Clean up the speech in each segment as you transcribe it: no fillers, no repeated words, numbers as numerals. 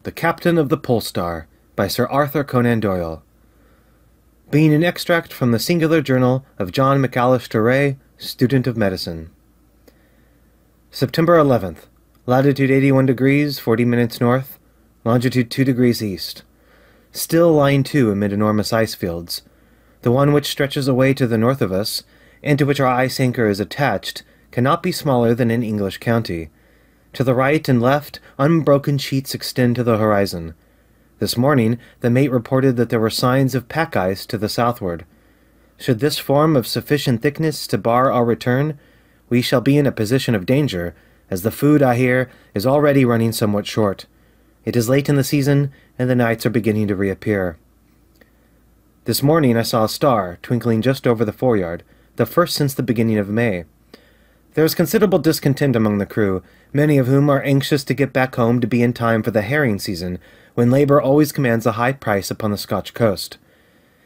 The Captain of the Pole Star by Sir Arthur Conan Doyle. Being an extract from the singular journal of John McAllister Ray, student of medicine. September 11th. Latitude 81 degrees, 40 minutes north. Longitude 2 degrees east. Still lying to amid enormous ice fields. The one which stretches away to the north of us, and to which our ice anchor is attached, cannot be smaller than an English county. To the right and left, unbroken sheets extend to the horizon. This morning, the mate reported that there were signs of pack ice to the southward. Should this form of sufficient thickness to bar our return, we shall be in a position of danger, as the food, I hear, is already running somewhat short. It is late in the season, and the nights are beginning to reappear. This morning I saw a star twinkling just over the foreyard, the first since the beginning of May. There is considerable discontent among the crew, many of whom are anxious to get back home to be in time for the herring season, when labour always commands a high price upon the Scotch coast.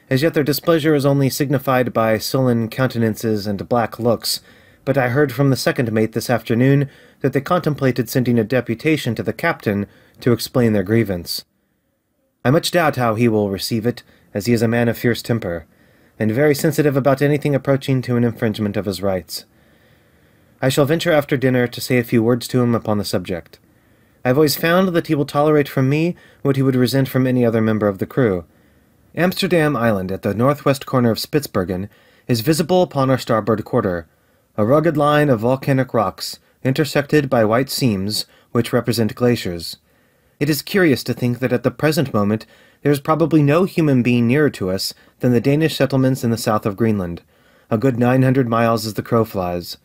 As yet their displeasure is only signified by sullen countenances and black looks, but I heard from the second mate this afternoon that they contemplated sending a deputation to the captain to explain their grievance. I much doubt how he will receive it, as he is a man of fierce temper, and very sensitive about anything approaching to an infringement of his rights. I shall venture after dinner to say a few words to him upon the subject. I have always found that he will tolerate from me what he would resent from any other member of the crew. Amsterdam Island, at the northwest corner of Spitzbergen, is visible upon our starboard quarter, a rugged line of volcanic rocks, intersected by white seams, which represent glaciers. It is curious to think that at the present moment there is probably no human being nearer to us than the Danish settlements in the south of Greenland, a good 900 miles as the crow flies.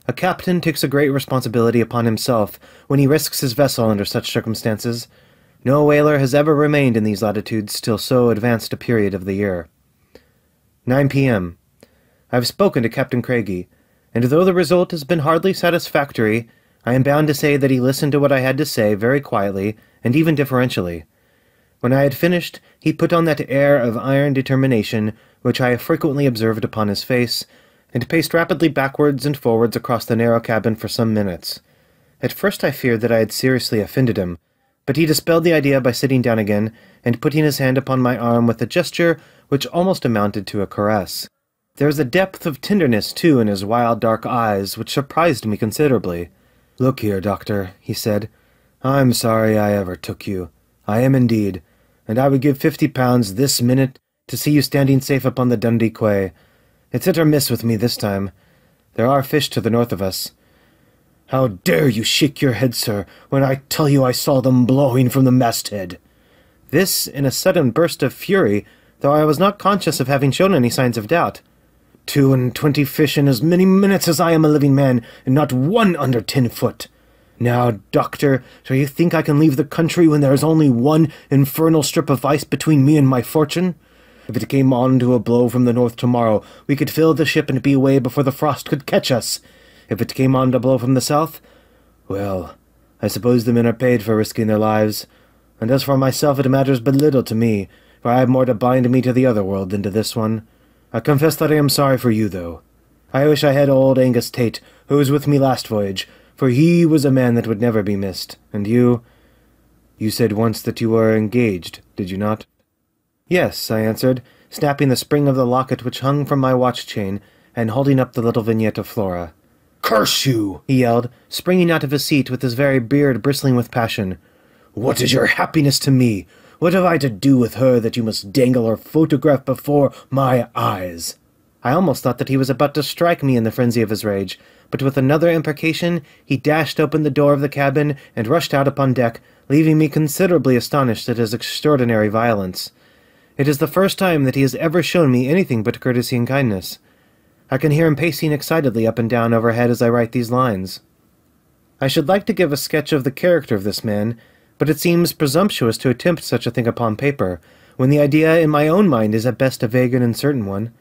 A captain takes a great responsibility upon himself when he risks his vessel under such circumstances. No whaler has ever remained in these latitudes till so advanced a period of the year. 9 p.m. I have spoken to Captain Craigie, and though the result has been hardly satisfactory, I am bound to say that he listened to what I had to say very quietly and even deferentially. When I had finished, he put on that air of iron determination which I have frequently observed upon his face, and paced rapidly backwards and forwards across the narrow cabin for some minutes. At first I feared that I had seriously offended him, but he dispelled the idea by sitting down again and putting his hand upon my arm with a gesture which almost amounted to a caress. There was a depth of tenderness, too, in his wild dark eyes, which surprised me considerably. "Look here, doctor," he said. "I'm sorry I ever took you. I am indeed, and I would give £50 this minute to see you standing safe upon the Dundee quay. It's hit or miss with me this time. There are fish to the north of us." "How dare you shake your head, sir, when I tell you I saw them blowing from the masthead?" This in a sudden burst of fury, though I was not conscious of having shown any signs of doubt. 22 fish in as many minutes as I am a living man, and not one under 10 foot. Now, doctor, do you think I can leave the country when there is only one infernal strip of ice between me and my fortune? If it came on to a blow from the north tomorrow, we could fill the ship and be away before the frost could catch us. If it came on to blow from the south, well, I suppose the men are paid for risking their lives, and as for myself it matters but little to me, for I have more to bind me to the other world than to this one. I confess that I am sorry for you, though. I wish I had old Angus Tate, who was with me last voyage, for he was a man that would never be missed. And you said once that you were engaged, did you not?" "Yes," I answered, snapping the spring of the locket which hung from my watch-chain, and holding up the little vignette of Flora. "Curse you!" he yelled, springing out of his seat with his very beard bristling with passion. "What is your happiness to me? What have I to do with her that you must dangle her photograph before my eyes?" I almost thought that he was about to strike me in the frenzy of his rage, but with another imprecation he dashed open the door of the cabin and rushed out upon deck, leaving me considerably astonished at his extraordinary violence. It is the first time that he has ever shown me anything but courtesy and kindness. I can hear him pacing excitedly up and down overhead as I write these lines. I should like to give a sketch of the character of this man, but it seems presumptuous to attempt such a thing upon paper, when the idea in my own mind is at best a vague and uncertain one.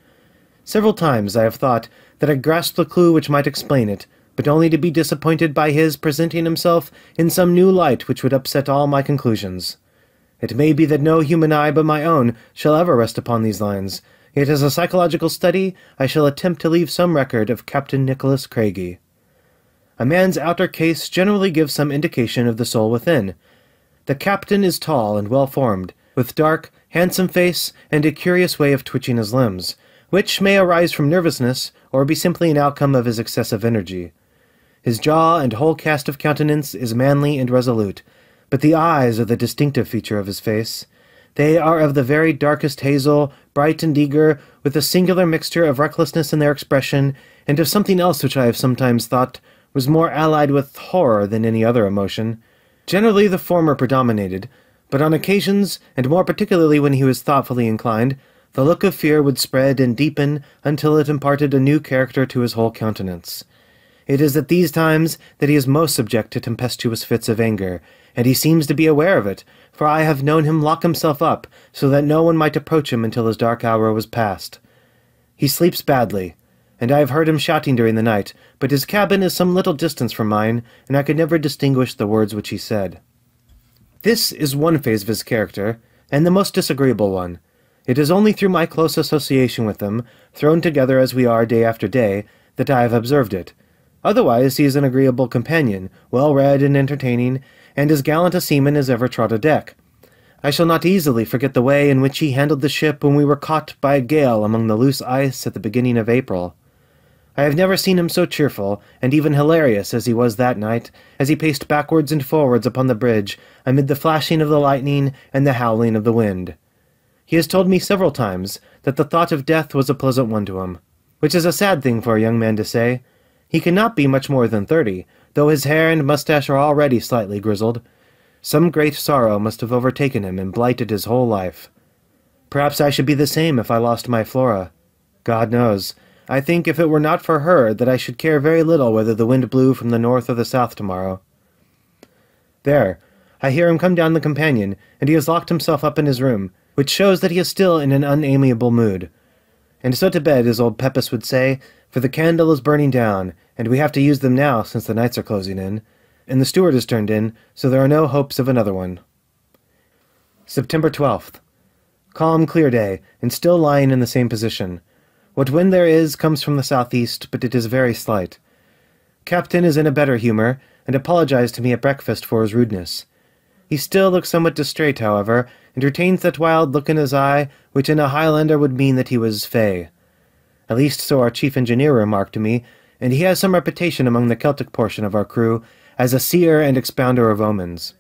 Several times I have thought that I grasped the clue which might explain it, but only to be disappointed by his presenting himself in some new light which would upset all my conclusions. It may be that no human eye but my own shall ever rest upon these lines, yet as a psychological study I shall attempt to leave some record of Captain Nicholas Craigie. A man's outer case generally gives some indication of the soul within. The captain is tall and well-formed, with dark, handsome face and a curious way of twitching his limbs, which may arise from nervousness or be simply an outcome of his excessive energy. His jaw and whole cast of countenance is manly and resolute, but the eyes are the distinctive feature of his face. They are of the very darkest hazel, bright and eager, with a singular mixture of recklessness in their expression, and of something else which I have sometimes thought was more allied with horror than any other emotion. Generally the former predominated, but on occasions, and more particularly when he was thoughtfully inclined, the look of fear would spread and deepen until it imparted a new character to his whole countenance. It is at these times that he is most subject to tempestuous fits of anger, and he seems to be aware of it, for I have known him lock himself up so that no one might approach him until his dark hour was past. He sleeps badly, and I have heard him shouting during the night, but his cabin is some little distance from mine, and I could never distinguish the words which he said. This is one phase of his character, and the most disagreeable one. It is only through my close association with him, thrown together as we are day after day, that I have observed it. Otherwise he is an agreeable companion, well-read and entertaining, and as gallant a seaman as ever trod a deck. I shall not easily forget the way in which he handled the ship when we were caught by a gale among the loose ice at the beginning of April. I have never seen him so cheerful, and even hilarious as he was that night, as he paced backwards and forwards upon the bridge, amid the flashing of the lightning and the howling of the wind. He has told me several times that the thought of death was a pleasant one to him, which is a sad thing for a young man to say. He cannot be much more than 30, though his hair and mustache are already slightly grizzled. Some great sorrow must have overtaken him and blighted his whole life. Perhaps I should be the same if I lost my Flora. God knows. I think if it were not for her that I should care very little whether the wind blew from the north or the south tomorrow. There, I hear him come down the companion, and he has locked himself up in his room, which shows that he is still in an unamiable mood. And so to bed, as old Pepys would say, for the candle is burning down, and we have to use them now since the nights are closing in, and the steward is turned in, so there are no hopes of another one. September 12th. Calm, clear day, and still lying in the same position. What wind there is comes from the southeast, but it is very slight. Captain is in a better humor, and apologized to me at breakfast for his rudeness. He still looks somewhat distrait, however, and retains that wild look in his eye, which in a Highlander would mean that he was fey. At least so our chief engineer remarked to me, and he has some reputation among the Celtic portion of our crew as a seer and expounder of omens.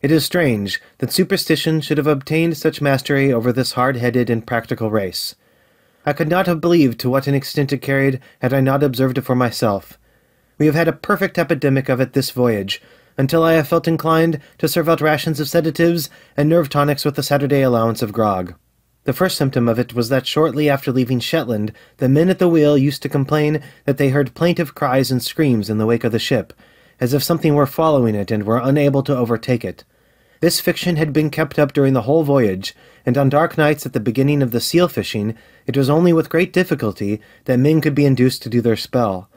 It is strange that superstition should have obtained such mastery over this hard-headed and practical race. I could not have believed to what an extent it carried had I not observed it for myself. We have had a perfect epidemic of it this voyage, until I have felt inclined to serve out rations of sedatives and nerve tonics with a Saturday allowance of grog. The first symptom of it was that shortly after leaving Shetland, the men at the wheel used to complain that they heard plaintive cries and screams in the wake of the ship, as if something were following it and were unable to overtake it. This fiction had been kept up during the whole voyage, and on dark nights at the beginning of the seal-fishing, it was only with great difficulty that men could be induced to do their spell.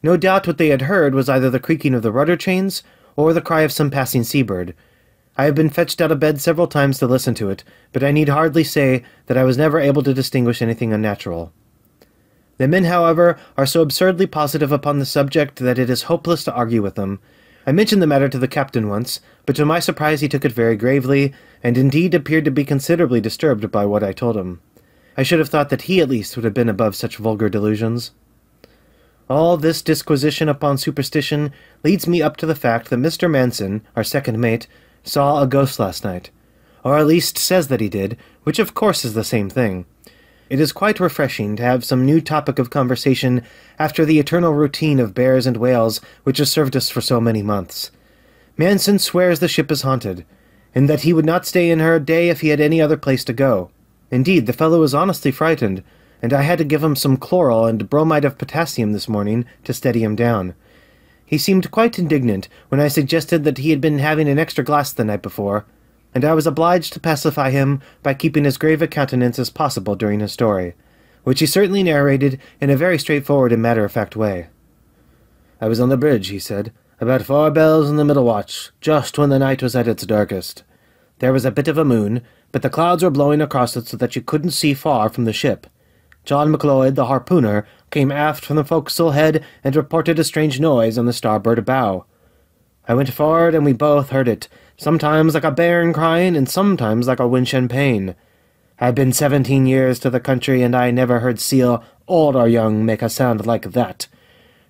No doubt what they had heard was either the creaking of the rudder chains, or the cry of some passing seabird. I have been fetched out of bed several times to listen to it, but I need hardly say that I was never able to distinguish anything unnatural. The men, however, are so absurdly positive upon the subject that it is hopeless to argue with them. I mentioned the matter to the captain once, but to my surprise he took it very gravely, and indeed appeared to be considerably disturbed by what I told him. I should have thought that he at least would have been above such vulgar delusions. All this disquisition upon superstition leads me up to the fact that Mr. Manson, our second mate, saw a ghost last night, or at least says that he did, which of course is the same thing. It is quite refreshing to have some new topic of conversation after the eternal routine of bears and whales which has served us for so many months. Manson swears the ship is haunted, and that he would not stay in her a day if he had any other place to go. Indeed, the fellow is honestly frightened, and I had to give him some chloral and bromide of potassium this morning to steady him down. He seemed quite indignant when I suggested that he had been having an extra glass the night before, and I was obliged to pacify him by keeping as grave a countenance as possible during his story, which he certainly narrated in a very straightforward and matter-of-fact way. "I was on the bridge," he said, "about 4 bells in the middle watch, just when the night was at its darkest. There was a bit of a moon, but the clouds were blowing across it so that you couldn't see far from the ship. John McLeod, the harpooner, came aft from the forecastle head and reported a strange noise on the starboard bow. I went forward, and we both heard it, sometimes like a bairn crying, and sometimes like a winch in pain. I've been 17 years to the country, and I never heard seal, old or young, make a sound like that.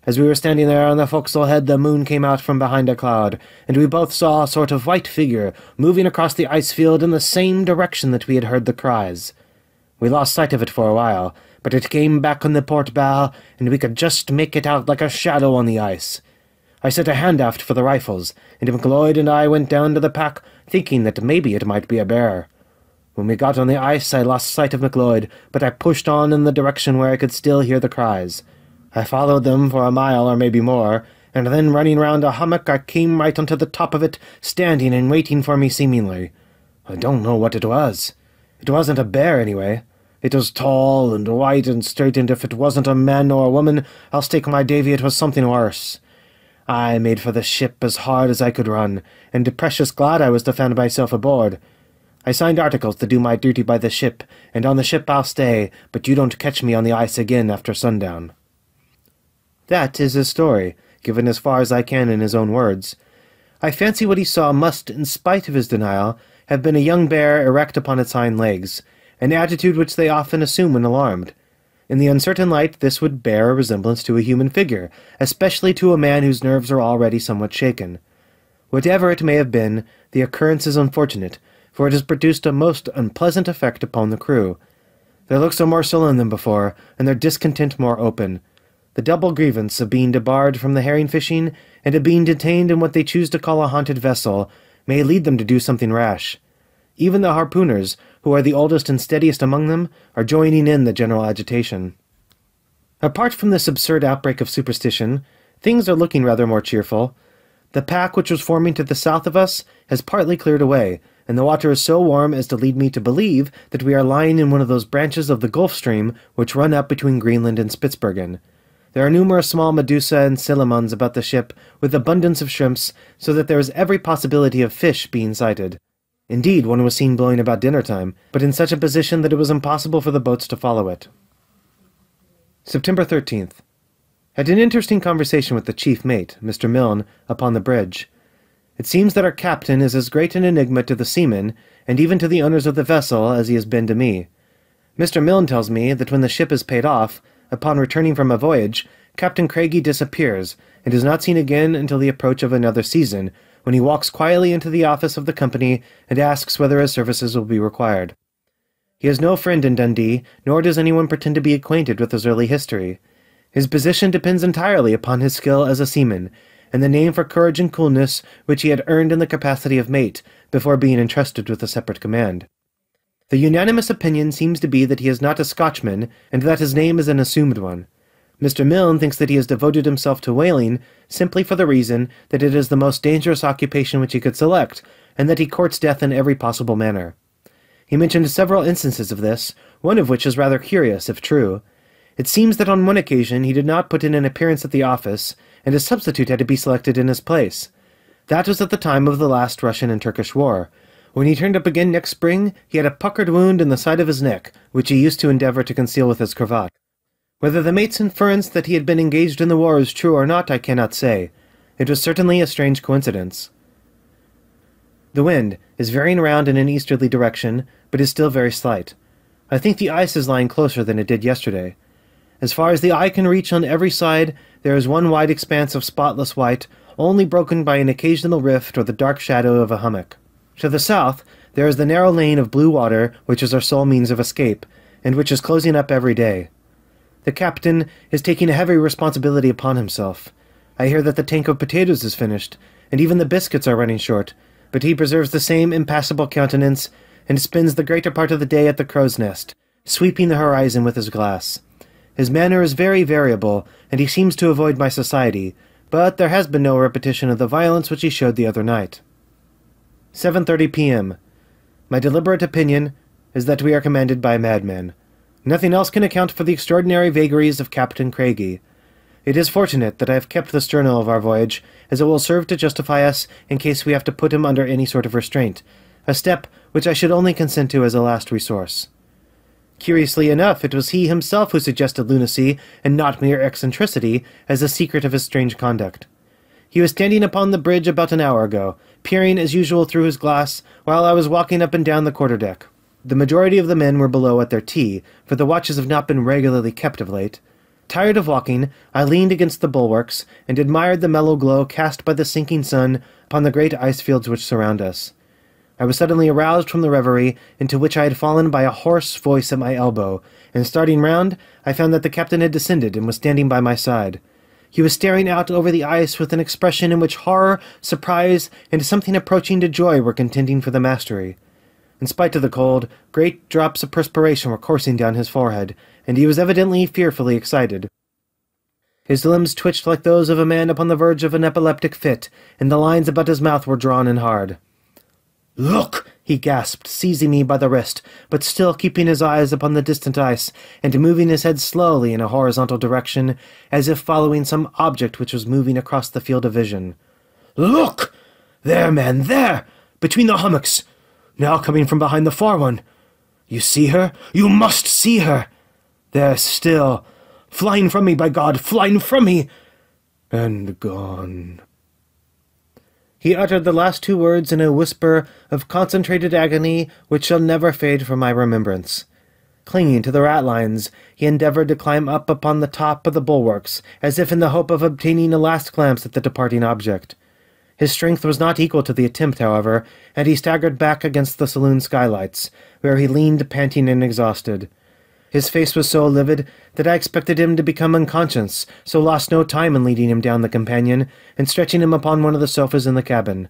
As we were standing there on the forecastle head, the moon came out from behind a cloud, and we both saw a sort of white figure moving across the ice field in the same direction that we had heard the cries. We lost sight of it for a while, but it came back on the port bow, and we could just make it out like a shadow on the ice. I set a hand aft for the rifles, and McLeod and I went down to the pack, thinking that maybe it might be a bear. When we got on the ice, I lost sight of McLeod, but I pushed on in the direction where I could still hear the cries. I followed them for a mile or maybe more, and then running round a hummock, I came right onto the top of it, standing and waiting for me seemingly. I don't know what it was. It wasn't a bear, anyway. It was tall and white and straight, and if it wasn't a man or a woman, I'll stake my davy it was something worse. I made for the ship as hard as I could run, and precious glad I was to find myself aboard. I signed articles to do my duty by the ship, and on the ship I'll stay, but you don't catch me on the ice again after sundown. That is his story, given as far as I can in his own words. I fancy what he saw must, in spite of his denial, have been a young bear erect upon its hind legs, an attitude which they often assume when alarmed. In the uncertain light, this would bear a resemblance to a human figure, especially to a man whose nerves are already somewhat shaken. Whatever it may have been, the occurrence is unfortunate, for it has produced a most unpleasant effect upon the crew. Their looks are more sullen than before, and their discontent more open. The double grievance of being debarred from the herring fishing, and of being detained in what they choose to call a haunted vessel, may lead them to do something rash. Even the harpooners, who are the oldest and steadiest among them, are joining in the general agitation. Apart from this absurd outbreak of superstition, things are looking rather more cheerful. The pack which was forming to the south of us has partly cleared away, and the water is so warm as to lead me to believe that we are lying in one of those branches of the Gulf Stream which run up between Greenland and Spitzbergen. There are numerous small medusa and silamons about the ship, with abundance of shrimps, so that there is every possibility of fish being sighted. Indeed, one was seen blowing about dinner-time, but in such a position that it was impossible for the boats to follow it. September 13th. Had an interesting conversation with the chief mate, Mr. Milne, upon the bridge. It seems that our captain is as great an enigma to the seamen, and even to the owners of the vessel, as he has been to me. Mr. Milne tells me that when the ship is paid off, upon returning from a voyage, Captain Craigie disappears, and is not seen again until the approach of another season, when he walks quietly into the office of the company and asks whether his services will be required. He has no friend in Dundee, nor does anyone pretend to be acquainted with his early history. His position depends entirely upon his skill as a seaman, and the name for courage and coolness which he had earned in the capacity of mate, before being entrusted with a separate command. The unanimous opinion seems to be that he is not a Scotchman, and that his name is an assumed one. Mr. Milne thinks that he has devoted himself to whaling simply for the reason that it is the most dangerous occupation which he could select, and that he courts death in every possible manner. He mentioned several instances of this, one of which is rather curious, if true. It seems that on one occasion he did not put in an appearance at the office, and a substitute had to be selected in his place. That was at the time of the last Russian and Turkish war. When he turned up again next spring, he had a puckered wound in the side of his neck, which he used to endeavour to conceal with his cravat. Whether the mate's inference that he had been engaged in the war is true or not, I cannot say. It was certainly a strange coincidence. The wind is veering round in an easterly direction, but is still very slight. I think the ice is lying closer than it did yesterday. As far as the eye can reach on every side, there is one wide expanse of spotless white, only broken by an occasional rift or the dark shadow of a hummock. To the south, there is the narrow lane of blue water, which is our sole means of escape, and which is closing up every day. The captain is taking a heavy responsibility upon himself. I hear that the tank of potatoes is finished, and even the biscuits are running short, but he preserves the same impassible countenance, and spends the greater part of the day at the crow's nest, sweeping the horizon with his glass. His manner is very variable, and he seems to avoid my society, but there has been no repetition of the violence which he showed the other night. 7:30 p.m. My deliberate opinion is that we are commanded by a madman. Nothing else can account for the extraordinary vagaries of Captain Craigie. It is fortunate that I have kept this journal of our voyage, as it will serve to justify us in case we have to put him under any sort of restraint, a step which I should only consent to as a last resource. Curiously enough, it was he himself who suggested lunacy, and not mere eccentricity, as the secret of his strange conduct. He was standing upon the bridge about an hour ago, peering as usual through his glass, while I was walking up and down the quarter-deck. The majority of the men were below at their tea, for the watches have not been regularly kept of late. Tired of walking, I leaned against the bulwarks, and admired the mellow glow cast by the sinking sun upon the great ice-fields which surround us. I was suddenly aroused from the reverie into which I had fallen by a hoarse voice at my elbow, and starting round, I found that the captain had descended and was standing by my side. He was staring out over the ice with an expression in which horror, surprise, and something approaching to joy were contending for the mastery. In spite of the cold, great drops of perspiration were coursing down his forehead, and he was evidently fearfully excited. His limbs twitched like those of a man upon the verge of an epileptic fit, and the lines about his mouth were drawn and hard. "Look!" he gasped, seizing me by the wrist, but still keeping his eyes upon the distant ice, and moving his head slowly in a horizontal direction, as if following some object which was moving across the field of vision. "Look! There, man, there! Between the hummocks! Now coming from behind the far one! You see her? You must see her! There still! Flying from me, by God! Flying from me! And gone." He uttered the last two words in a whisper of concentrated agony which shall never fade from my remembrance. Clinging to the ratlines, he endeavoured to climb up upon the top of the bulwarks, as if in the hope of obtaining a last glance at the departing object. His strength was not equal to the attempt, however, and he staggered back against the saloon skylights, where he leaned panting and exhausted. His face was so livid that I expected him to become unconscious, so lost no time in leading him down the companion and stretching him upon one of the sofas in the cabin.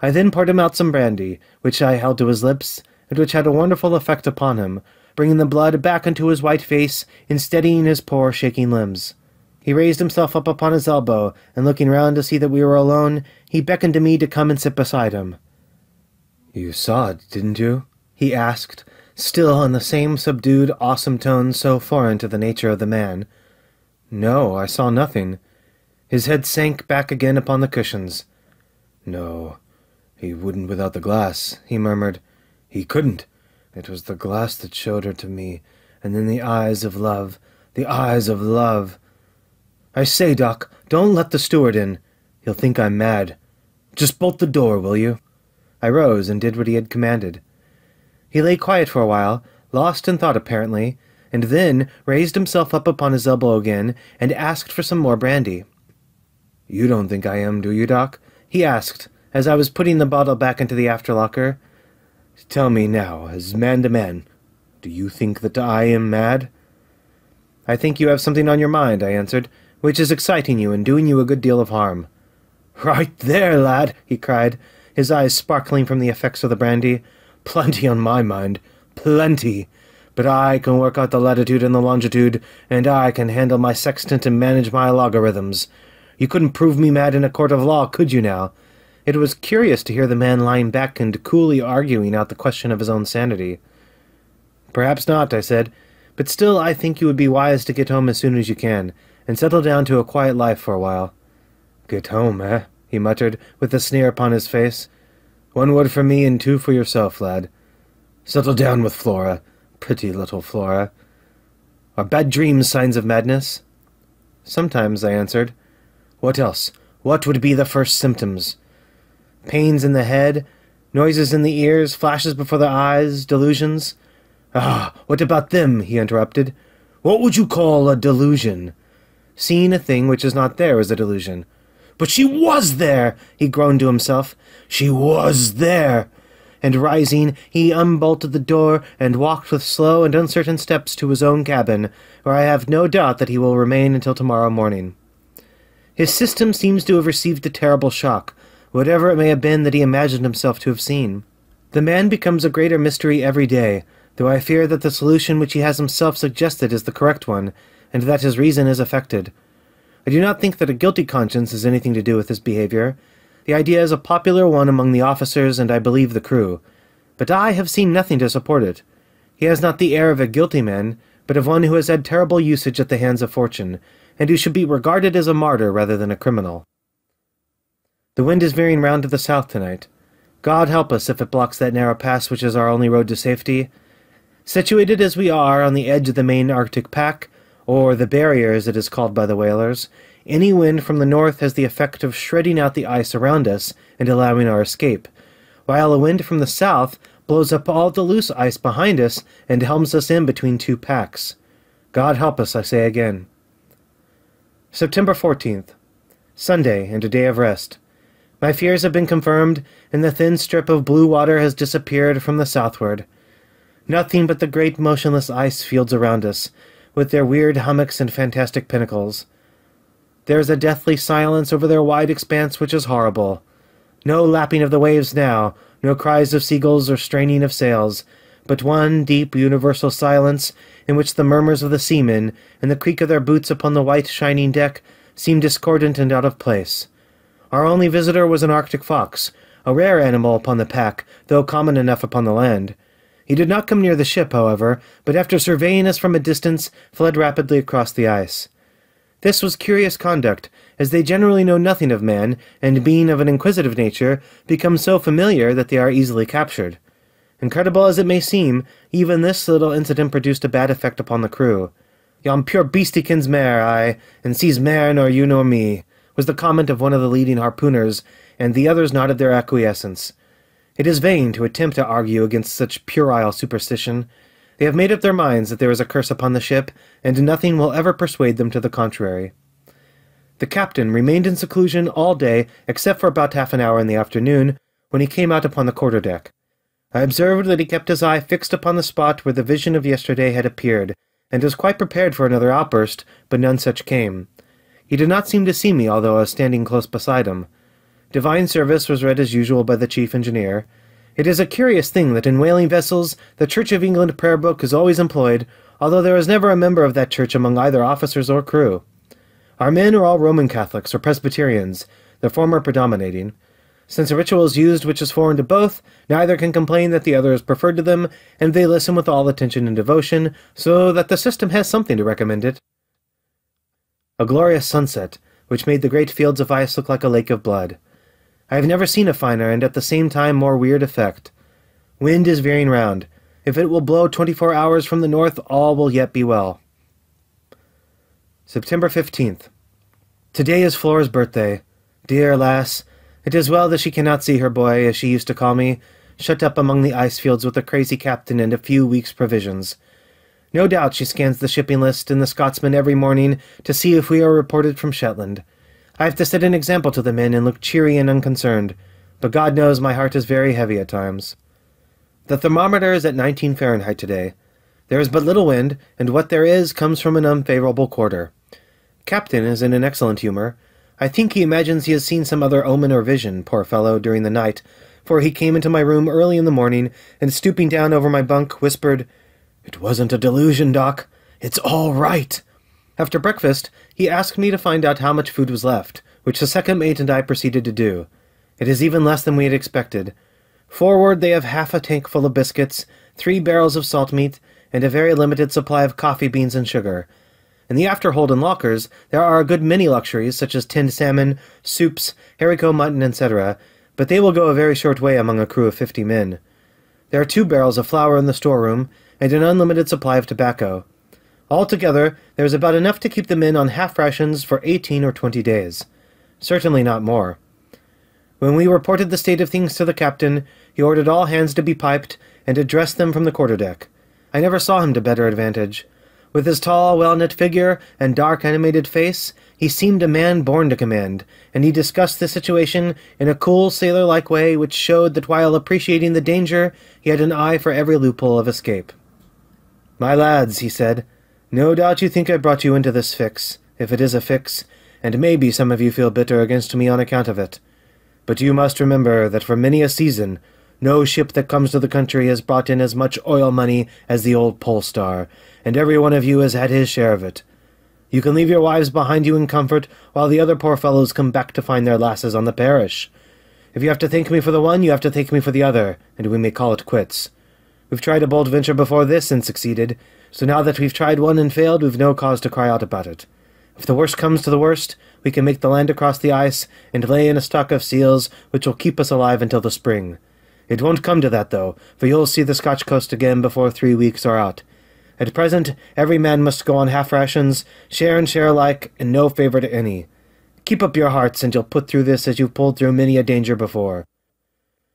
I then poured him out some brandy, which I held to his lips, and which had a wonderful effect upon him, bringing the blood back into his white face and steadying his poor shaking limbs. He raised himself up upon his elbow, and looking round to see that we were alone, he beckoned to me to come and sit beside him. "You saw it, didn't you?" he asked, still in the same subdued, awesome tone so foreign to the nature of the man. "No, I saw nothing." His head sank back again upon the cushions. "No, he wouldn't without the glass," he murmured. "He couldn't. It was the glass that showed her to me, and then the eyes of love, the eyes of love. I say, Doc, don't let the steward in. He'll think I'm mad. Just bolt the door, will you?" I rose and did what he had commanded. He lay quiet for a while, lost in thought apparently, and then raised himself up upon his elbow again and asked for some more brandy. "You don't think I am, do you, Doc?" he asked, as I was putting the bottle back into the after-locker. "Tell me now, as man to man, do you think that I am mad?" "I think you have something on your mind," I answered, "which is exciting you and doing you a good deal of harm." "Right there, lad!" he cried, his eyes sparkling from the effects of the brandy. "Plenty on my mind, plenty. But I can work out the latitude and the longitude, and I can handle my sextant and manage my logarithms. You couldn't prove me mad in a court of law, could you now?" It was curious to hear the man lying back and coolly arguing out the question of his own sanity. "Perhaps not," I said, "but still I think you would be wise to get home as soon as you can, and settle down to a quiet life for a while." "Get home, eh?" he muttered, with a sneer upon his face. "One word for me and two for yourself, lad. Settle down with Flora, pretty little Flora. Are bad dreams signs of madness?" "Sometimes," I answered. "What else? What would be the first symptoms?" "Pains in the head, noises in the ears, flashes before the eyes, delusions." "Ah, what about them?" he interrupted. "What would you call a delusion?" "Seeing a thing which is not there is a delusion." "But she was there!" he groaned to himself. "She was there!" And rising, he unbolted the door and walked with slow and uncertain steps to his own cabin, where I have no doubt that he will remain until tomorrow morning. His system seems to have received a terrible shock, whatever it may have been that he imagined himself to have seen. The man becomes a greater mystery every day, though I fear that the solution which he has himself suggested is the correct one, and that his reason is affected. I do not think that a guilty conscience has anything to do with his behavior. The idea is a popular one among the officers and I believe the crew, but I have seen nothing to support it. He has not the air of a guilty man, but of one who has had terrible usage at the hands of fortune, and who should be regarded as a martyr rather than a criminal. The wind is veering round to the south tonight. God help us if it blocks that narrow pass which is our only road to safety. Situated as we are on the edge of the main Arctic pack, or the barrier as it is called by the whalers, Any wind from the north has the effect of shredding out the ice around us and allowing our escape, while a wind from the south blows up all the loose ice behind us and helms us in between two packs. God help us, I say again. September 14th. Sunday, and a day of rest. My fears have been confirmed, and the thin strip of blue water has disappeared from the southward. Nothing but the great motionless ice fields around us, with their weird hummocks and fantastic pinnacles. There is a deathly silence over their wide expanse which is horrible. No lapping of the waves now, no cries of seagulls or straining of sails, but one deep universal silence in which the murmurs of the seamen and the creak of their boots upon the white shining deck seem discordant and out of place. Our only visitor was an Arctic fox, a rare animal upon the pack, though common enough upon the land. He did not come near the ship, however, but after surveying us from a distance, fled rapidly across the ice. This was curious conduct, as they generally know nothing of man, and being of an inquisitive nature, become so familiar that they are easily captured. Incredible as it may seem, even this little incident produced a bad effect upon the crew. "Yon pure beastikins mare, aye, and sees mair nor you nor me," was the comment of one of the leading harpooners, and the others nodded their acquiescence. It is vain to attempt to argue against such puerile superstition. They have made up their minds that there is a curse upon the ship, and nothing will ever persuade them to the contrary. The captain remained in seclusion all day, except for about half an hour in the afternoon, when he came out upon the quarter-deck. I observed that he kept his eye fixed upon the spot where the vision of yesterday had appeared, and was quite prepared for another outburst, but none such came. He did not seem to see me, although I was standing close beside him. Divine service was read as usual by the chief engineer. It is a curious thing that in whaling vessels the Church of England prayer book is always employed, although there is never a member of that church among either officers or crew. Our men are all Roman Catholics or Presbyterians, the former predominating. Since a ritual is used which is foreign to both, neither can complain that the other is preferred to them, and they listen with all attention and devotion, so that the system has something to recommend it. A glorious sunset, which made the great fields of ice look like a lake of blood. I have never seen a finer and at the same time more weird effect. Wind is veering round. If it will blow 24 hours from the north, all will yet be well. September 15th. Today is Flora's birthday. Dear lass, it is well that she cannot see her boy, as she used to call me, shut up among the ice fields with a crazy captain and a few weeks' provisions. No doubt she scans the shipping list and the Scotsman every morning to see if we are reported from Shetland. I have to set an example to the men and look cheery and unconcerned, but God knows my heart is very heavy at times. The thermometer is at 19 Fahrenheit today. There is but little wind, and what there is comes from an unfavorable quarter. Captain is in an excellent humor. I think he imagines he has seen some other omen or vision, poor fellow, during the night, for he came into my room early in the morning, and stooping down over my bunk, whispered, "It wasn't a delusion, Doc. It's all right." After breakfast, he asked me to find out how much food was left, which the second mate and I proceeded to do. It is even less than we had expected. Forward they have half a tank full of biscuits, 3 barrels of salt meat, and a very limited supply of coffee beans and sugar. In the afterhold and lockers there are a good many luxuries, such as tinned salmon, soups, haricot mutton, etc., but they will go a very short way among a crew of 50 men. There are 2 barrels of flour in the storeroom, and an unlimited supply of tobacco. Altogether, there is about enough to keep the men on half rations for 18 or 20 days. Certainly not more. When we reported the state of things to the captain, he ordered all hands to be piped, and addressed them from the quarter-deck. I never saw him to better advantage. With his tall, well-knit figure and dark, animated face, he seemed a man born to command, and he discussed the situation in a cool, sailor-like way which showed that while appreciating the danger, he had an eye for every loophole of escape. "My lads," he said, "no doubt you think I brought you into this fix, if it is a fix, and maybe some of you feel bitter against me on account of it. But you must remember that for many a season, no ship that comes to the country has brought in as much oil money as the old Pole Star, and every one of you has had his share of it. You can leave your wives behind you in comfort, while the other poor fellows come back to find their lasses on the parish. If you have to thank me for the one, you have to thank me for the other, and we may call it quits. We've tried a bold venture before this and succeeded, so now that we've tried one and failed, we've no cause to cry out about it. If the worst comes to the worst, we can make the land across the ice and lay in a stock of seals which will keep us alive until the spring. It won't come to that, though, for you'll see the Scotch coast again before 3 weeks are out. At present, every man must go on half rations, share and share alike, and no favour to any. Keep up your hearts, and you'll put through this as you've pulled through many a danger before."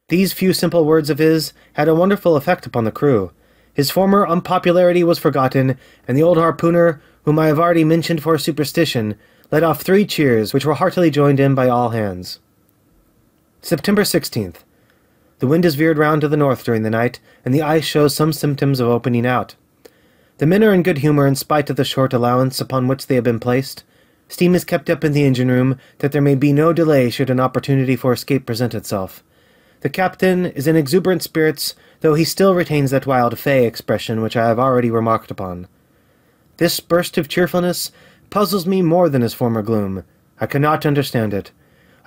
These few simple words of his had a wonderful effect upon the crew. His former unpopularity was forgotten, and the old harpooner, whom I have already mentioned for superstition, let off 3 cheers, which were heartily joined in by all hands. September 16th. The wind has veered round to the north during the night, and the ice shows some symptoms of opening out. The men are in good humour in spite of the short allowance upon which they have been placed. Steam is kept up in the engine-room, that there may be no delay should an opportunity for escape present itself. The captain is in exuberant spirits, though he still retains that wild fey expression which I have already remarked upon. This burst of cheerfulness puzzles me more than his former gloom. I cannot understand it.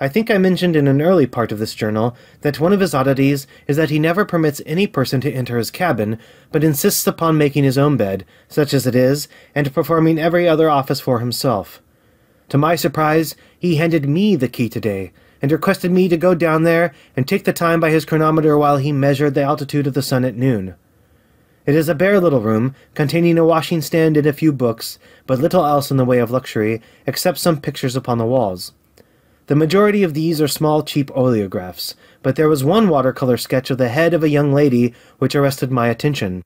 I think I mentioned in an early part of this journal that one of his oddities is that he never permits any person to enter his cabin, but insists upon making his own bed, such as it is, and performing every other office for himself. To my surprise, he handed me the key today, and requested me to go down there and take the time by his chronometer while he measured the altitude of the sun at noon. It is a bare little room, containing a washing stand and a few books, but little else in the way of luxury, except some pictures upon the walls. The majority of these are small, cheap oleographs, but there was one watercolor sketch of the head of a young lady which arrested my attention.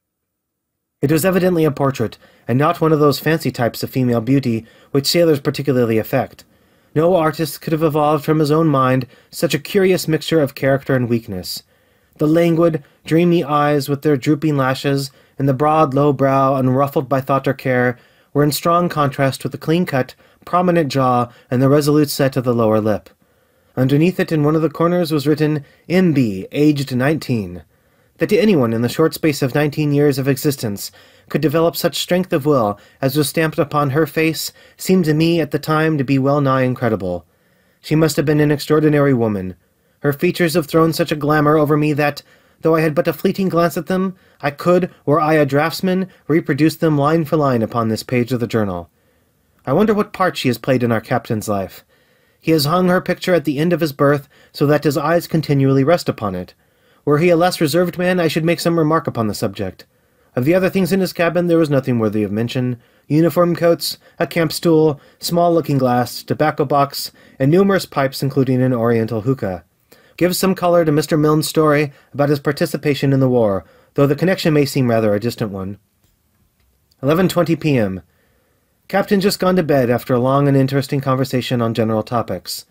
It was evidently a portrait, and not one of those fancy types of female beauty which sailors particularly affect. No artist could have evolved from his own mind such a curious mixture of character and weakness. The languid, dreamy eyes with their drooping lashes, and the broad, low brow unruffled by thought or care, were in strong contrast with the clean-cut, prominent jaw and the resolute set of the lower lip. Underneath it in one of the corners was written, "M.B., aged 19. That anyone in the short space of 19 years of existence could develop such strength of will as was stamped upon her face seemed to me at the time to be well-nigh incredible. She must have been an extraordinary woman. Her features have thrown such a glamour over me that, though I had but a fleeting glance at them, I could, were I a draftsman, reproduce them line for line upon this page of the journal. I wonder what part she has played in our captain's life. He has hung her picture at the end of his berth, so that his eyes continually rest upon it. Were he a less reserved man, I should make some remark upon the subject. Of the other things in his cabin there was nothing worthy of mention. Uniform coats, a camp stool, small looking-glass, tobacco box, and numerous pipes including an oriental hookah. Gives some colour to Mr. Milne's story about his participation in the war, though the connection may seem rather a distant one. 11:20 p.m. Captain just gone to bed after a long and interesting conversation on general topics.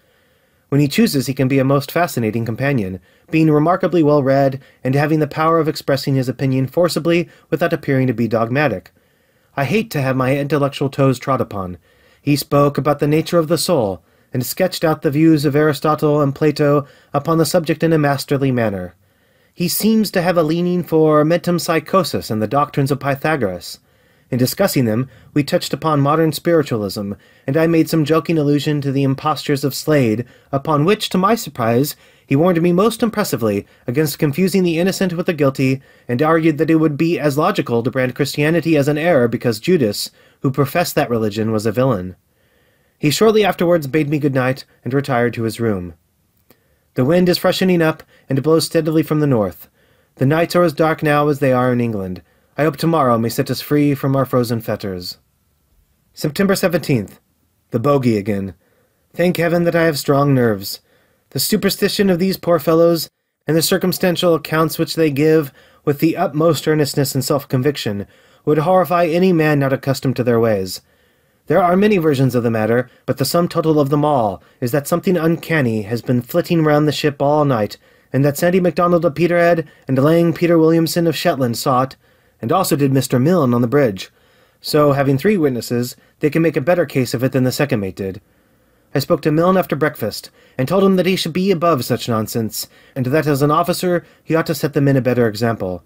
When he chooses he can be a most fascinating companion, being remarkably well read and having the power of expressing his opinion forcibly without appearing to be dogmatic. I hate to have my intellectual toes trod upon. He spoke about the nature of the soul, and sketched out the views of Aristotle and Plato upon the subject in a masterly manner. He seems to have a leaning for metempsychosis and the doctrines of Pythagoras. In discussing them, we touched upon modern spiritualism, and I made some joking allusion to the impostures of Slade, upon which, to my surprise, he warned me most impressively against confusing the innocent with the guilty, and argued that it would be as logical to brand Christianity as an error because Judas, who professed that religion, was a villain. He shortly afterwards bade me good night, and retired to his room. The wind is freshening up, and blows steadily from the north. The nights are as dark now as they are in England. I hope tomorrow may set us free from our frozen fetters. September 17th. The bogey again. Thank heaven that I have strong nerves. The superstition of these poor fellows, and the circumstantial accounts which they give, with the utmost earnestness and self-conviction, would horrify any man not accustomed to their ways. There are many versions of the matter, but the sum total of them all is that something uncanny has been flitting round the ship all night, and that Sandy MacDonald of Peterhead and Lang Peter Williamson of Shetland saw it, and also did Mr. Milne on the bridge. So, having 3 witnesses, they can make a better case of it than the second mate did. I spoke to Milne after breakfast, and told him that he should be above such nonsense, and that as an officer he ought to set the men a better example.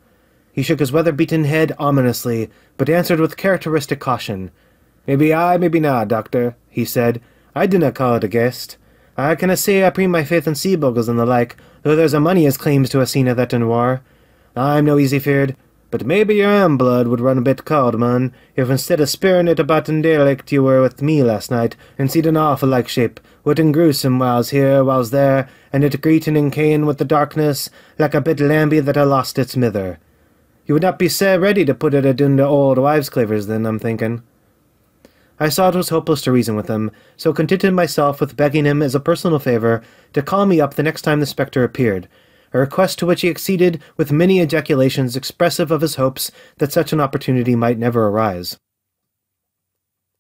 He shook his weather-beaten head ominously, but answered with characteristic caution. "Maybe aye, maybe na, doctor," he said. "I dinna call it a guest. I canna say I preen my faith in sea bogles and the like, though there's a money as claims to a scene of that in war. I'm no easy feared, but maybe your own blood would run a bit cold, man, if instead of spearing it about in derelict you were with me last night, and seed an awful like shape, wouldn't gruesome whiles here, whiles there, and it greeting and kane with the darkness, like a bit lambie that ha lost its mither. You would not be sae ready to put it adun the old wives' clavers, then, I'm thinking. I saw it was hopeless to reason with him, so contented myself with begging him as a personal favour to call me up the next time the spectre appeared, a request to which he acceded with many ejaculations expressive of his hopes that such an opportunity might never arise.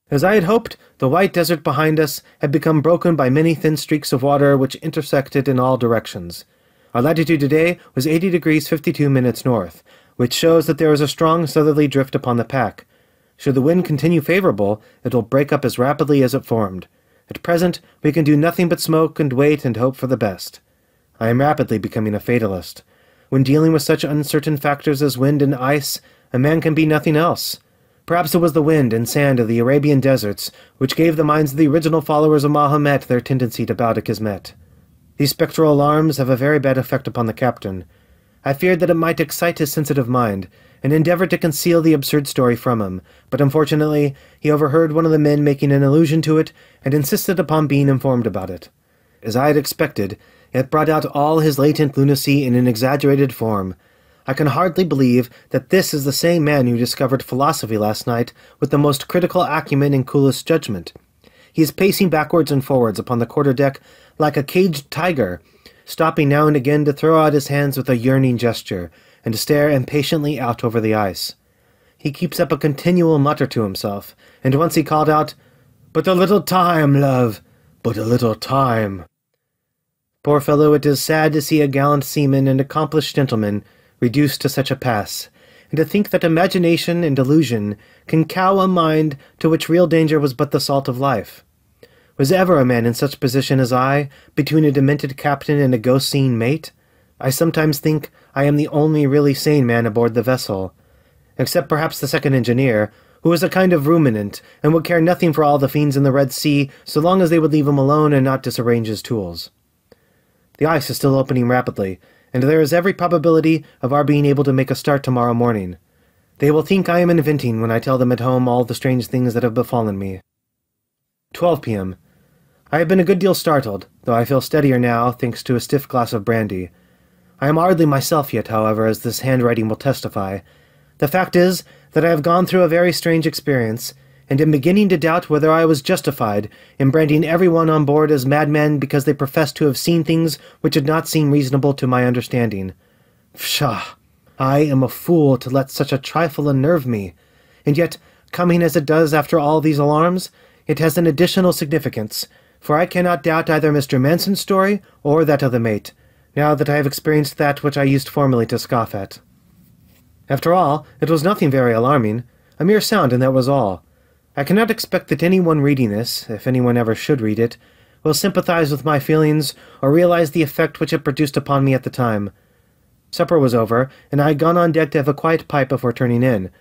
As I had hoped, the white desert behind us had become broken by many thin streaks of water which intersected in all directions. Our latitude today was 80 degrees 52 minutes north, which shows that there is a strong southerly drift upon the pack. Should the wind continue favourable, it will break up as rapidly as it formed. At present, we can do nothing but smoke and wait and hope for the best. I am rapidly becoming a fatalist. When dealing with such uncertain factors as wind and ice, a man can be nothing else. Perhaps it was the wind and sand of the Arabian deserts which gave the minds of the original followers of Mahomet their tendency to bow to Kismet. These spectral alarms have a very bad effect upon the captain. I feared that it might excite his sensitive mind, and endeavoured to conceal the absurd story from him, but unfortunately he overheard one of the men making an allusion to it, and insisted upon being informed about it. As I had expected, it brought out all his latent lunacy in an exaggerated form. I can hardly believe that this is the same man who discovered philosophy last night with the most critical acumen and coolest judgment. He is pacing backwards and forwards upon the quarter-deck like a caged tiger, stopping now and again to throw out his hands with a yearning gesture, and to stare impatiently out over the ice. He keeps up a continual mutter to himself, and once he called out, "But a little time, love, but a little time." Poor fellow, it is sad to see a gallant seaman and accomplished gentleman reduced to such a pass, and to think that imagination and delusion can cow a mind to which real danger was but the salt of life. Was ever a man in such position as I, between a demented captain and a ghost-seeing mate? I sometimes think I am the only really sane man aboard the vessel, except perhaps the second engineer, who is a kind of ruminant, and would care nothing for all the fiends in the Red Sea, so long as they would leave him alone and not disarrange his tools. The ice is still opening rapidly, and there is every probability of our being able to make a start tomorrow morning. They will think I am inventing when I tell them at home all the strange things that have befallen me. 12 p.m. I have been a good deal startled, though I feel steadier now, thanks to a stiff glass of brandy. I am hardly myself yet, however, as this handwriting will testify. The fact is that I have gone through a very strange experience, and am beginning to doubt whether I was justified in branding everyone on board as madmen because they professed to have seen things which did not seem reasonable to my understanding. Pshaw! I am a fool to let such a trifle unnerve me, and yet, coming as it does after all these alarms, it has an additional significance, for I cannot doubt either Mr. Manson's story or that of the mate, now that I have experienced that which I used formerly to scoff at. After all, it was nothing very alarming, a mere sound, and that was all. I cannot expect that anyone reading this, if anyone ever should read it, will sympathize with my feelings or realize the effect which it produced upon me at the time. Supper was over, and I had gone on deck to have a quiet pipe before turning in.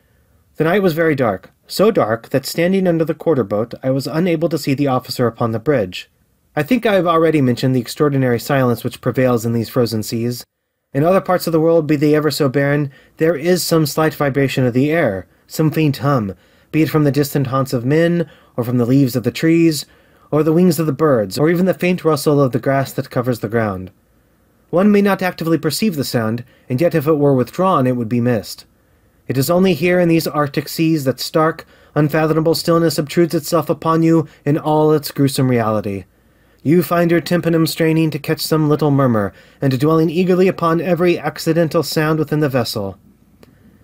The night was very dark, so dark that standing under the quarter-boat I was unable to see the officer upon the bridge. I think I have already mentioned the extraordinary silence which prevails in these frozen seas. In other parts of the world, be they ever so barren, there is some slight vibration of the air, some faint hum, be it from the distant haunts of men, or from the leaves of the trees, or the wings of the birds, or even the faint rustle of the grass that covers the ground. One may not actively perceive the sound, and yet if it were withdrawn it would be missed. It is only here in these Arctic seas that stark, unfathomable stillness obtrudes itself upon you in all its gruesome reality. You find your tympanum straining to catch some little murmur, and dwelling eagerly upon every accidental sound within the vessel.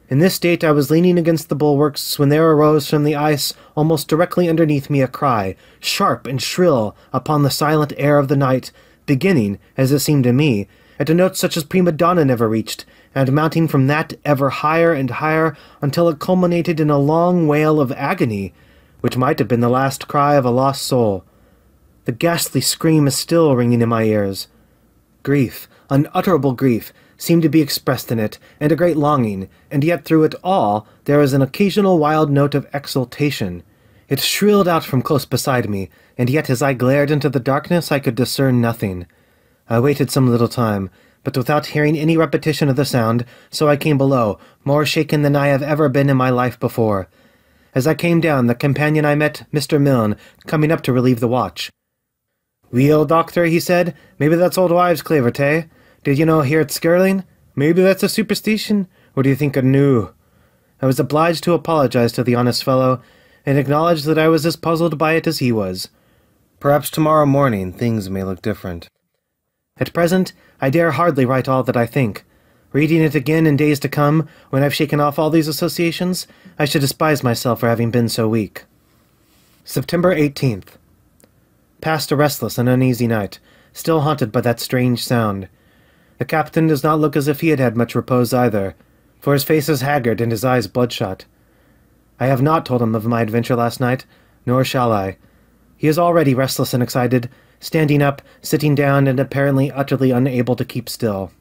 In this state I was leaning against the bulwarks when there arose from the ice almost directly underneath me a cry, sharp and shrill upon the silent air of the night, beginning, as it seemed to me, at a note such as prima donna never reached, and mounting from that ever higher and higher until it culminated in a long wail of agony, which might have been the last cry of a lost soul. The ghastly scream is still ringing in my ears. Grief, unutterable grief, seemed to be expressed in it, and a great longing, and yet through it all there was an occasional wild note of exultation. It shrilled out from close beside me, and yet as I glared into the darkness I could discern nothing. I waited some little time, but without hearing any repetition of the sound, so I came below, more shaken than I have ever been in my life before. As I came down, the companion I met, Mr. Milne, coming up to relieve the watch. "Weel, doctor," he said, "maybe that's old wives' claver, tay? Did you no hear it skirling? Maybe that's a superstition. What do you think I knew? I was obliged to apologize to the honest fellow, and acknowledge that I was as puzzled by it as he was. Perhaps tomorrow morning things may look different. At present, I dare hardly write all that I think. Reading it again in days to come, when I've shaken off all these associations, I should despise myself for having been so weak. September 18th. Passed a restless and uneasy night, still haunted by that strange sound. The captain does not look as if he had had much repose either, for his face is haggard and his eyes bloodshot. I have not told him of my adventure last night, nor shall I. He is already restless and excited, standing up, sitting down, and apparently utterly unable to keep still.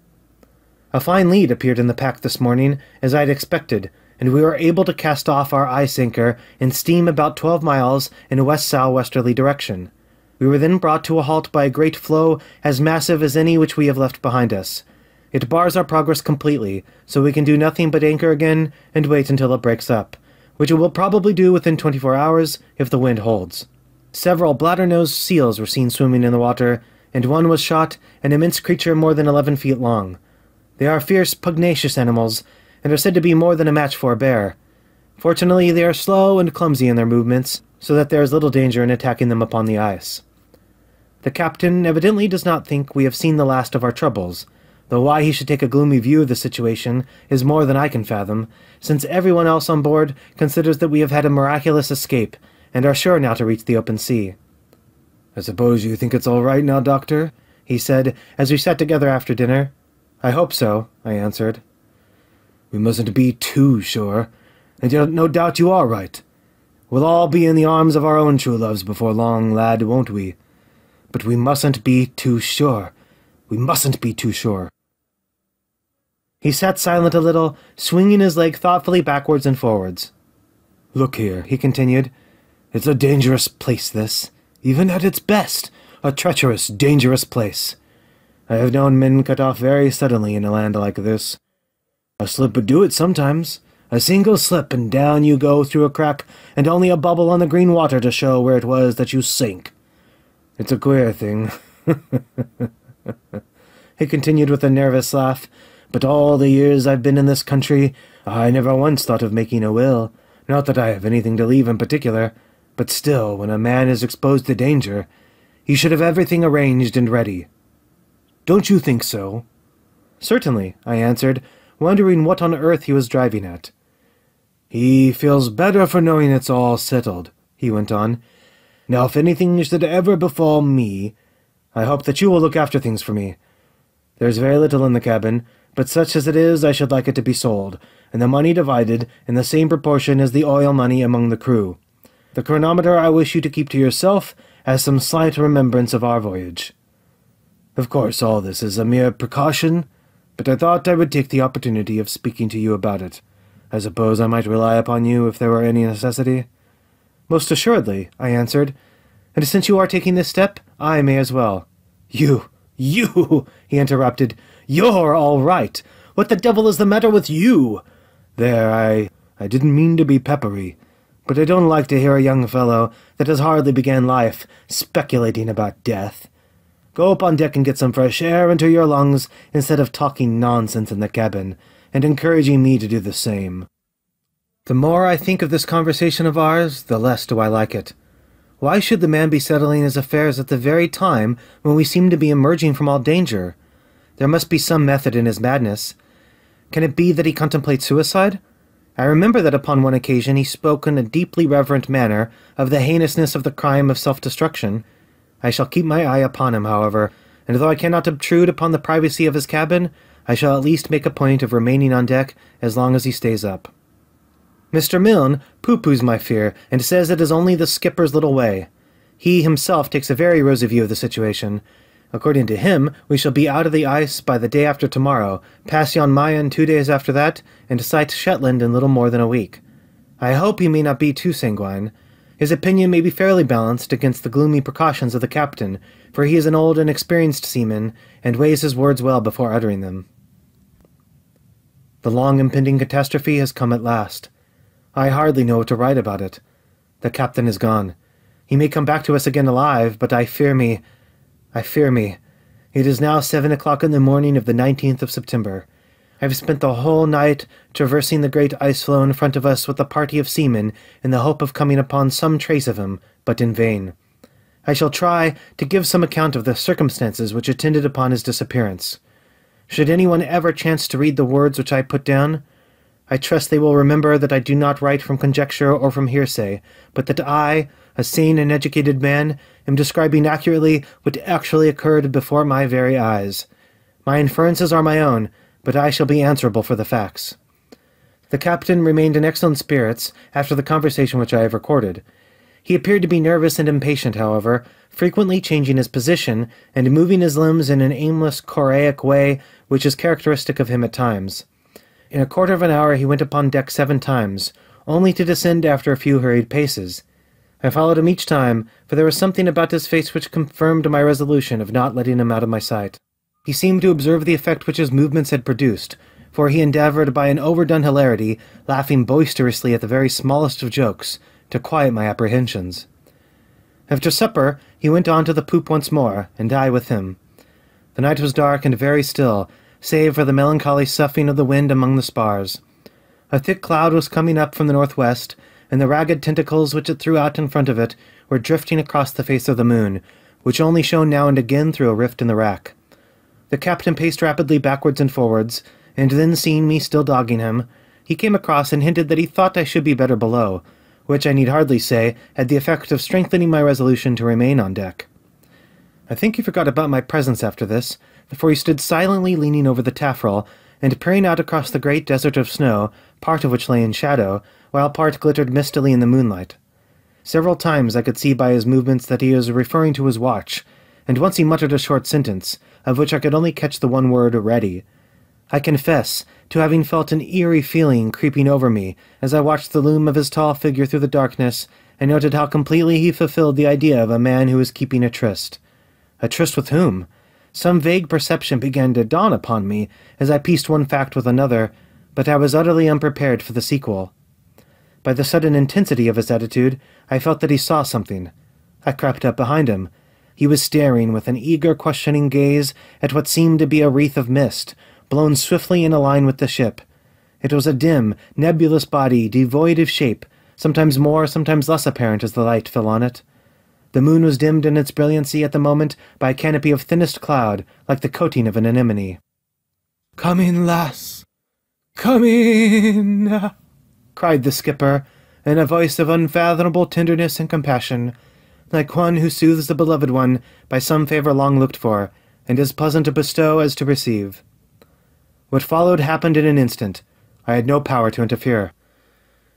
A fine lead appeared in the pack this morning, as I had expected, and we were able to cast off our ice anchor and steam about 12 miles in a west-southwesterly direction. We were then brought to a halt by a great floe as massive as any which we have left behind us. It bars our progress completely, so we can do nothing but anchor again and wait until it breaks up, which it will probably do within 24 hours if the wind holds. Several bladder-nosed seals were seen swimming in the water, and one was shot, an immense creature more than 11 feet long. They are fierce, pugnacious animals, and are said to be more than a match for a bear. Fortunately, they are slow and clumsy in their movements, so that there is little danger in attacking them upon the ice. The captain evidently does not think we have seen the last of our troubles, though why he should take a gloomy view of the situation is more than I can fathom, since everyone else on board considers that we have had a miraculous escape, and are sure now to reach the open sea. "I suppose you think it's all right now, Doctor?" he said, as we sat together after dinner. "I hope so," I answered. "We mustn't be too sure, and yet no doubt you are right. We'll all be in the arms of our own true loves before long, lad, won't we? But we mustn't be too sure. We mustn't be too sure." He sat silent a little, swinging his leg thoughtfully backwards and forwards. "Look here," he continued. "It's a dangerous place, this. Even at its best, a treacherous, dangerous place. I have known men cut off very suddenly in a land like this. A slip would do it sometimes. A single slip, and down you go through a crack, and only a bubble on the green water to show where it was that you sank. It's a queer thing." He continued with a nervous laugh. "But all the years I've been in this country, I never once thought of making a will. Not that I have anything to leave in particular, but still, when a man is exposed to danger, he should have everything arranged and ready. Don't you think so?" "Certainly," I answered, wondering what on earth he was driving at. "He feels better for knowing it's all settled," he went on. "Now, if anything should ever befall me, I hope that you will look after things for me. There's very little in the cabin, but such as it is I should like it to be sold, and the money divided in the same proportion as the oil money among the crew. The chronometer I wish you to keep to yourself as some slight remembrance of our voyage. Of course, all this is a mere precaution, but I thought I would take the opportunity of speaking to you about it. I suppose I might rely upon you if there were any necessity?" "Most assuredly," I answered, "and since you are taking this step, I may as well." You, he interrupted. "You're all right. What the devil is the matter with you?" "There, I didn't mean to be peppery, but I don't like to hear a young fellow that has hardly began life speculating about death. Go up on deck and get some fresh air into your lungs instead of talking nonsense in the cabin, and encouraging me to do the same." The more I think of this conversation of ours, the less do I like it. Why should the man be settling his affairs at the very time when we seem to be emerging from all danger? There must be some method in his madness. Can it be that he contemplates suicide? I remember that upon one occasion he spoke in a deeply reverent manner of the heinousness of the crime of self-destruction. I shall keep my eye upon him, however, and though I cannot obtrude upon the privacy of his cabin, I shall at least make a point of remaining on deck as long as he stays up. Mr. Milne pooh-poohs my fear, and says it is only the skipper's little way. He himself takes a very rosy view of the situation. According to him, we shall be out of the ice by the day after tomorrow, pass Jan Mayen 2 days after that, and sight Shetland in little more than a week. I hope he may not be too sanguine. His opinion may be fairly balanced against the gloomy precautions of the captain, for he is an old and experienced seaman, and weighs his words well before uttering them. The long impending catastrophe has come at last. I hardly know what to write about it. The captain is gone. He may come back to us again alive, but I fear me. It is now 7 o'clock in the morning of the 19th of September. I've spent the whole night traversing the great ice floe in front of us with a party of seamen in the hope of coming upon some trace of him, but in vain. I shall try to give some account of the circumstances which attended upon his disappearance. Should anyone ever chance to read the words which I put down, I trust they will remember that I do not write from conjecture or from hearsay, but that I, a sane and educated man, am describing accurately what actually occurred before my very eyes. My inferences are my own, but I shall be answerable for the facts. The captain remained in excellent spirits after the conversation which I have recorded. He appeared to be nervous and impatient, however, frequently changing his position and moving his limbs in an aimless, choreic way which is characteristic of him at times. In a quarter of an hour he went upon deck 7 times, only to descend after a few hurried paces. I followed him each time, for there was something about his face which confirmed my resolution of not letting him out of my sight. He seemed to observe the effect which his movements had produced, for he endeavoured by an overdone hilarity, laughing boisterously at the very smallest of jokes, to quiet my apprehensions. After supper he went on to the poop once more, and I with him. The night was dark and very still, save for the melancholy soughing of the wind among the spars. A thick cloud was coming up from the northwest, and the ragged tentacles which it threw out in front of it were drifting across the face of the moon, which only shone now and again through a rift in the rack. The captain paced rapidly backwards and forwards, and then seeing me still dogging him, he came across and hinted that he thought I should be better below, which I need hardly say had the effect of strengthening my resolution to remain on deck. I think he forgot about my presence after this, for he stood silently leaning over the taffrail, and peering out across the great desert of snow, part of which lay in shadow, while part glittered mistily in the moonlight. Several times I could see by his movements that he was referring to his watch, and once he muttered a short sentence, of which I could only catch the one word, ready. I confess to having felt an eerie feeling creeping over me as I watched the loom of his tall figure through the darkness, and noted how completely he fulfilled the idea of a man who was keeping a tryst. A tryst with whom? Some vague perception began to dawn upon me as I pieced one fact with another, but I was utterly unprepared for the sequel. By the sudden intensity of his attitude, I felt that he saw something. I crept up behind him. He was staring with an eager, questioning gaze at what seemed to be a wreath of mist, blown swiftly in a line with the ship. It was a dim, nebulous body, devoid of shape, sometimes more, sometimes less apparent as the light fell on it. The moon was dimmed in its brilliancy at the moment by a canopy of thinnest cloud, like the coating of an anemone. "Come in, lass! Come in!" cried the skipper, in a voice of unfathomable tenderness and compassion, like one who soothes the beloved one by some favour long looked for, and as pleasant to bestow as to receive. What followed happened in an instant. I had no power to interfere.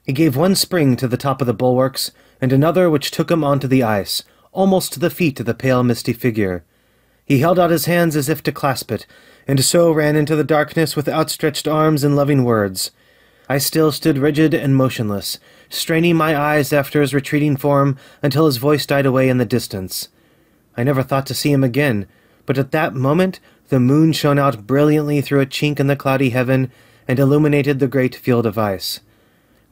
He gave one spring to the top of the bulwarks, and another which took him onto the ice, almost to the feet of the pale misty figure. He held out his hands as if to clasp it, and so ran into the darkness with outstretched arms and loving words. I still stood rigid and motionless, straining my eyes after his retreating form until his voice died away in the distance. I never thought to see him again, but at that moment the moon shone out brilliantly through a chink in the cloudy heaven and illuminated the great field of ice.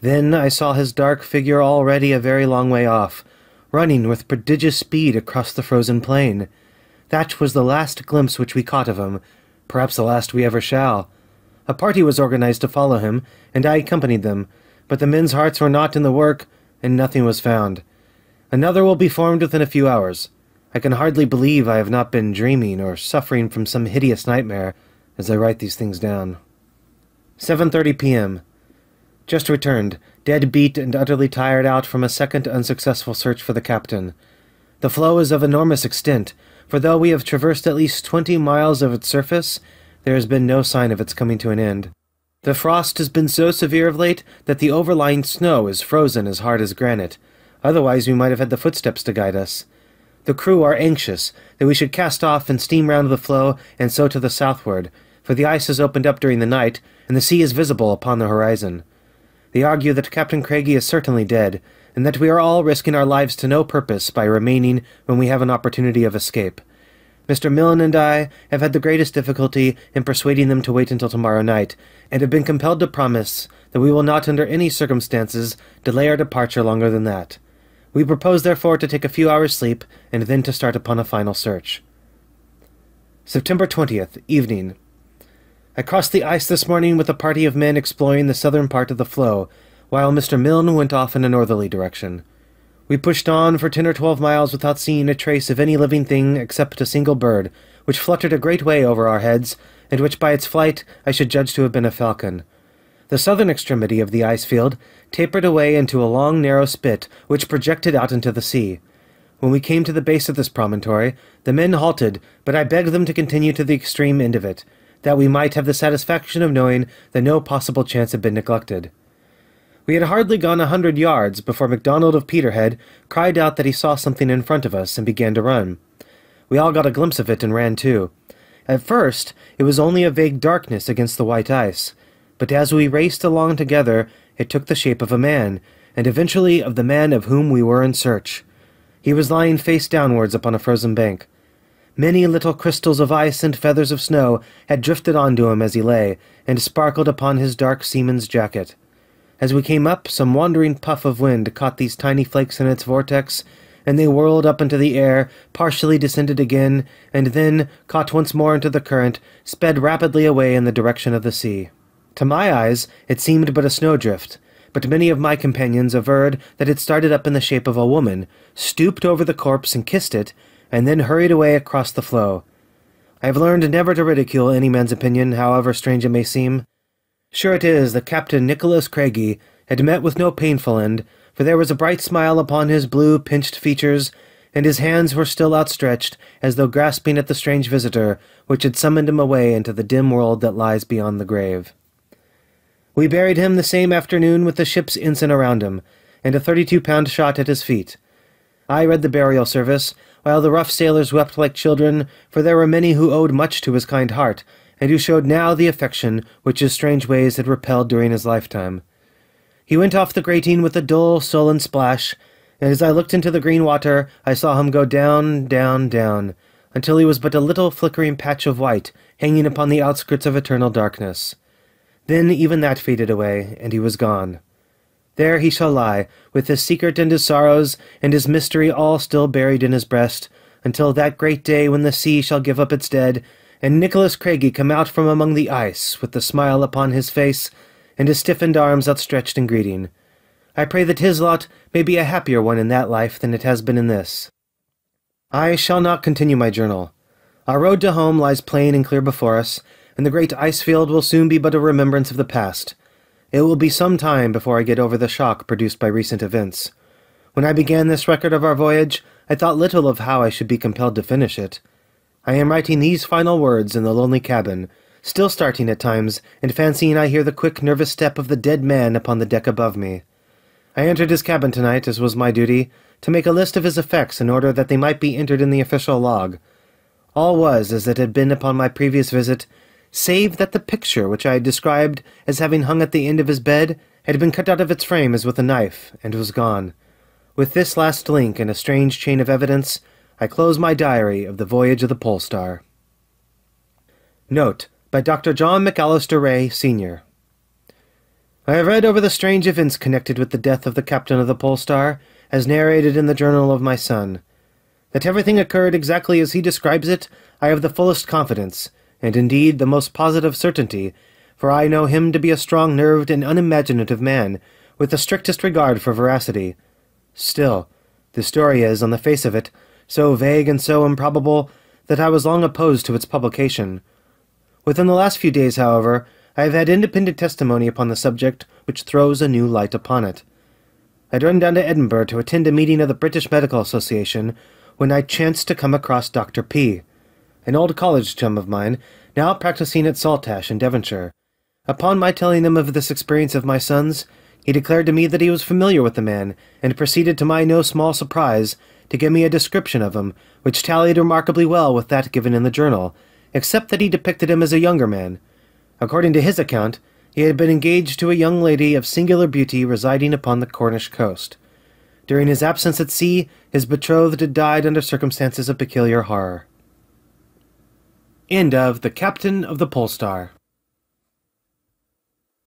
Then I saw his dark figure already a very long way off, running with prodigious speed across the frozen plain. That was the last glimpse which we caught of him, perhaps the last we ever shall. A party was organized to follow him, and I accompanied them, but the men's hearts were not in the work, and nothing was found. Another will be formed within a few hours. I can hardly believe I have not been dreaming or suffering from some hideous nightmare as I write these things down. 7:30 p.m. Just returned, dead beat and utterly tired out from a second unsuccessful search for the captain. The floe is of enormous extent, for though we have traversed at least 20 miles of its surface, there has been no sign of its coming to an end. The frost has been so severe of late that the overlying snow is frozen as hard as granite. Otherwise we might have had the footsteps to guide us. The crew are anxious that we should cast off and steam round the floe and so to the southward, for the ice has opened up during the night, and the sea is visible upon the horizon. They argue that Captain Craigie is certainly dead, and that we are all risking our lives to no purpose by remaining when we have an opportunity of escape. Mr. Milne and I have had the greatest difficulty in persuading them to wait until tomorrow night, and have been compelled to promise that we will not under any circumstances delay our departure longer than that. We propose therefore to take a few hours' sleep, and then to start upon a final search. September 20th, evening. I crossed the ice this morning with a party of men exploring the southern part of the floe, while Mr. Milne went off in a northerly direction. We pushed on for 10 or 12 miles without seeing a trace of any living thing except a single bird, which fluttered a great way over our heads, and which by its flight I should judge to have been a falcon. The southern extremity of the ice field tapered away into a long narrow spit which projected out into the sea. When we came to the base of this promontory, the men halted, but I begged them to continue to the extreme end of it, that we might have the satisfaction of knowing that no possible chance had been neglected. We had hardly gone 100 yards before MacDonald of Peterhead cried out that he saw something in front of us and began to run. We all got a glimpse of it and ran too. At first, it was only a vague darkness against the white ice, but as we raced along together, it took the shape of a man, and eventually of the man of whom we were in search. He was lying face downwards upon a frozen bank. Many little crystals of ice and feathers of snow had drifted onto him as he lay, and sparkled upon his dark seaman's jacket. As we came up, some wandering puff of wind caught these tiny flakes in its vortex, and they whirled up into the air, partially descended again, and then, caught once more into the current, sped rapidly away in the direction of the sea. To my eyes, it seemed but a snowdrift, but many of my companions averred that it started up in the shape of a woman, stooped over the corpse and kissed it, and then hurried away across the floe. I have learned never to ridicule any man's opinion, however strange it may seem. Sure it is that Captain Nicholas Craigie had met with no painful end, for there was a bright smile upon his blue, pinched features, and his hands were still outstretched, as though grasping at the strange visitor, which had summoned him away into the dim world that lies beyond the grave. We buried him the same afternoon with the ship's ensign around him, and a 32-pound shot at his feet. I read the burial service, while the rough sailors wept like children, for there were many who owed much to his kind heart, and who showed now the affection which his strange ways had repelled during his lifetime. He went off the grating with a dull, sullen splash, and as I looked into the green water, I saw him go down, down, down, until he was but a little flickering patch of white, hanging upon the outskirts of eternal darkness. Then even that faded away, and he was gone. There he shall lie, with his secret and his sorrows, and his mystery all still buried in his breast, until that great day when the sea shall give up its dead, and Nicholas Craigie come out from among the ice, with the smile upon his face, and his stiffened arms outstretched in greeting. I pray that his lot may be a happier one in that life than it has been in this. I shall not continue my journal. Our road to home lies plain and clear before us, and the great ice field will soon be but a remembrance of the past. It will be some time before I get over the shock produced by recent events. When I began this record of our voyage, I thought little of how I should be compelled to finish it. I am writing these final words in the lonely cabin, still starting at times, and fancying I hear the quick, nervous step of the dead man upon the deck above me. I entered his cabin tonight, as was my duty, to make a list of his effects in order that they might be entered in the official log. All was as it had been upon my previous visit, save that the picture which I had described as having hung at the end of his bed had been cut out of its frame as with a knife, and was gone. With this last link in a strange chain of evidence, I close my diary of the voyage of the Pole Star. Note by Dr. John McAllister Ray, Sr. I have read over the strange events connected with the death of the captain of the Pole Star, as narrated in the journal of my son. That everything occurred exactly as he describes it, I have the fullest confidence, and indeed the most positive certainty, for I know him to be a strong-nerved and unimaginative man, with the strictest regard for veracity. Still, the story is, on the face of it, so vague and so improbable that I was long opposed to its publication. Within the last few days, however, I have had independent testimony upon the subject which throws a new light upon it. I had run down to Edinburgh to attend a meeting of the British Medical Association when I chanced to come across Dr. P., an old college chum of mine, now practicing at Saltash in Devonshire. Upon my telling him of this experience of my son's, he declared to me that he was familiar with the man, and proceeded to my no small surprise to give me a description of him, which tallied remarkably well with that given in the journal, except that he depicted him as a younger man. According to his account, he had been engaged to a young lady of singular beauty residing upon the Cornish coast. During his absence at sea, his betrothed had died under circumstances of peculiar horror. End of The Captain of the Pole Star.